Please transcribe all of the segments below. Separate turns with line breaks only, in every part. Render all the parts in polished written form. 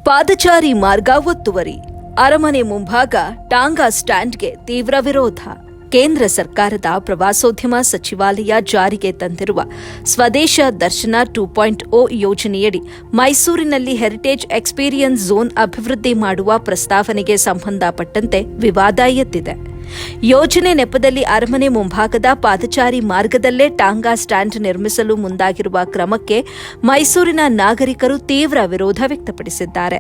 ಪಾದಚಾರಿ ಮಾರ್ಗ ಒತ್ತುವರಿ, ಅರಮನೆ ಮುಂಭಾಗ ಟಾಂಗಾ ಸ್ಟ್ಯಾಂಡ್ಗೆ ತೀವ್ರ ವಿರೋಧ. ಕೇಂದ್ರ ಸರ್ಕಾರದ ಪ್ರವಾಸೋದ್ಯಮ ಸಚಿವಾಲಯ ಜಾರಿಗೆ ತಂದಿರುವ ಸ್ವದೇಶ ದರ್ಶನ 2.0 ಯೋಜನೆಯಡಿ ಮೈಸೂರಿನಲ್ಲಿ ಹೆರಿಟೇಜ್ ಎಕ್ಸ್ಪೀರಿಯನ್ಸ್ ಝೋನ್ ಅಭಿವೃದ್ಧಿ ಮಾಡುವ ಪ್ರಸ್ತಾವನೆಗೆ ಸಂಬಂಧಪಟ್ಟಂತೆ ವಿವಾದ ಎದ್ದಿದೆ. ಯೋಜನೆ ನೆಪದಲ್ಲಿ ಅರಮನೆ ಮುಂಭಾಗದ ಪಾದಚಾರಿ ಮಾರ್ಗದಲ್ಲೇ ಟಾಂಗಾ ಸ್ಟ್ಯಾಂಡ್ ನಿರ್ಮಿಸಲು ಮುಂದಾಗಿರುವ ಕ್ರಮಕ್ಕೆ ಮೈಸೂರಿನ ನಾಗರಿಕರು ತೀವ್ರ ವಿರೋಧ ವ್ಯಕ್ತಪಡಿಸಿದ್ದಾರೆ.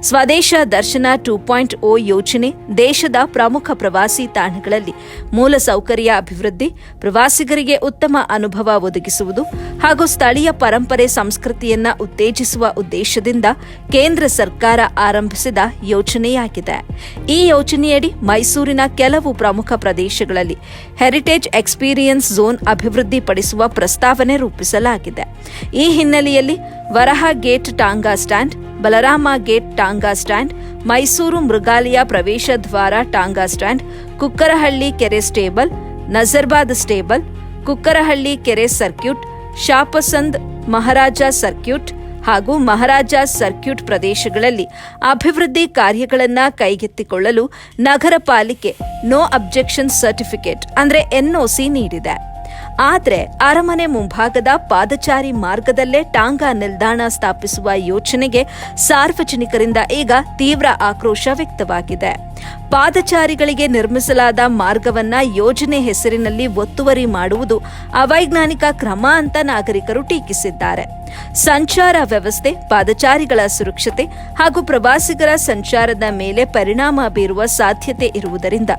ಸ್ವದೇಶ ದರ್ಶನ 2.0 ಯೋಜನೆ ದೇಶದ ಪ್ರಮುಖ ಪ್ರವಾಸಿ ತಾಣಗಳಲ್ಲಿ ಮೂಲಸೌಕರ್ಯ ಅಭಿವೃದ್ಧಿ, ಪ್ರವಾಸಿಗರಿಗೆ ಉತ್ತಮ ಅನುಭವ ಒದಗಿಸುವುದು ಹಾಗೂ ಸ್ಥಳೀಯ ಪರಂಪರೆ ಸಂಸ್ಕೃತಿಯನ್ನ ಉತ್ತೇಜಿಸುವ ಉದ್ದೇಶದಿಂದ ಕೇಂದ್ರ ಸರ್ಕಾರ ಆರಂಭಿಸಿದ ಯೋಜನೆಯಾಗಿದೆ. ಈ ಯೋಜನೆಯಡಿ ಮೈಸೂರಿನ ಕೆಲವು ಪ್ರಮುಖ ಪ್ರದೇಶಗಳಲ್ಲಿ ಹೆರಿಟೇಜ್ ಎಕ್ಸ್ಪೀರಿಯನ್ಸ್ ಝೋನ್ ಅಭಿವೃದ್ಧಿಪಡಿಸುವ ಪ್ರಸ್ತಾವನೆ ರೂಪಿಸಲಾಗಿದೆ. ಈ ಹಿನ್ನೆಲೆಯಲ್ಲಿ Varaha gate tonga stand, Balarama gate tonga stand, Mysuru ಮೃಗಾಲಯ ಪ್ರವೇಶ ದ್ವಾರ ಟಾಂಗಾ ಸ್ಟ್ಯಾಂಡ್, ಕುಕ್ಕರಹಳ್ಳಿ ಕೆರೆ ಸ್ಟೇಬಲ್, ನಜರ್ಬಾದ್ ಸ್ಟೇಬಲ್, ಕುಕ್ಕರಹಳ್ಳಿ ಕೆರೆ ಸರ್ಕ್ಯೂಟ್, ಶಾಪಸಂದ್ ಮಹಾರಾಜ ಸರ್ಕ್ಯೂಟ್ ಹಾಗೂ ಮಹಾರಾಜ ಸರ್ಕ್ಯೂಟ್ ಪ್ರದೇಶಗಳಲ್ಲಿ ಅಭಿವೃದ್ಧಿ ಕಾರ್ಯಗಳನ್ನು ಕೈಗೆತ್ತಿಕೊಳ್ಳಲು ನಗರ ಪಾಲಿಕೆ ನೋ ಅಬ್ಜೆಕ್ಷನ್ ಸರ್ಟಿಫಿಕೇಟ್ ಅಂದರೆ ಎನ್ಒಸಿ ನೀಡಿದೆ. ಆದರೆ ಅರಮನೆ ಮುಂಭಾಗದ ಪಾದಚಾರಿ ಮಾರ್ಗದಲ್ಲೇ ಟಾಂಗಾ ನಿಲ್ದಾಣ ಸ್ಥಾಪಿಸುವ ಯೋಜನೆಗೆ ಸಾರ್ವಜನಿಕರಿಂದ ಈಗ ತೀವ್ರ ಆಕ್ರೋಶ ವ್ಯಕ್ತವಾಗಿದೆ. ಪಾದಚಾರಿಗಳಿಗೆ ನಿರ್ಮಿಸಲಾದ ಮಾರ್ಗವನ್ನ ಯೋಜನೆ ಹೆಸರಿನಲ್ಲಿ ಒತ್ತುವರಿ ಮಾಡುವುದು ಅವೈಜ್ಞಾನಿಕ ಕ್ರಮ ಅಂತ ನಾಗರಿಕರು ಟೀಕಿಸಿದ್ದಾರೆ. ಸಂಚಾರ ವ್ಯವಸ್ಥೆ, ಪಾದಚಾರಿಗಳ ಸುರಕ್ಷತೆ ಹಾಗೂ ಪ್ರವಾಸಿಗರ ಸಂಚಾರದ ಮೇಲೆ ಪರಿಣಾಮ ಬೀರುವ ಸಾಧ್ಯತೆ ಇರುವುದರಿಂದ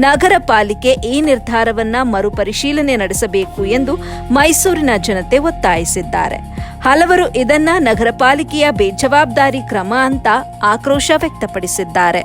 ನಗರ ಪಾಲಿಕೆ ಈ ನಿರ್ಧಾರವನ್ನ ಮರುಪರಿಶೀಲನೆ ನಡೆಸಬೇಕು ಎಂದು ಮೈಸೂರಿನ ಜನತೆ ಒತ್ತಾಯಿಸಿದ್ದಾರೆ. ಹಲವರು ಇದನ್ನ ನಗರ ಪಾಲಿಕೆಯ ಬೇಜವಾಬ್ದಾರಿ ಕ್ರಮ ಅಂತ ಆಕ್ರೋಶ ವ್ಯಕ್ತಪಡಿಸಿದ್ದಾರೆ.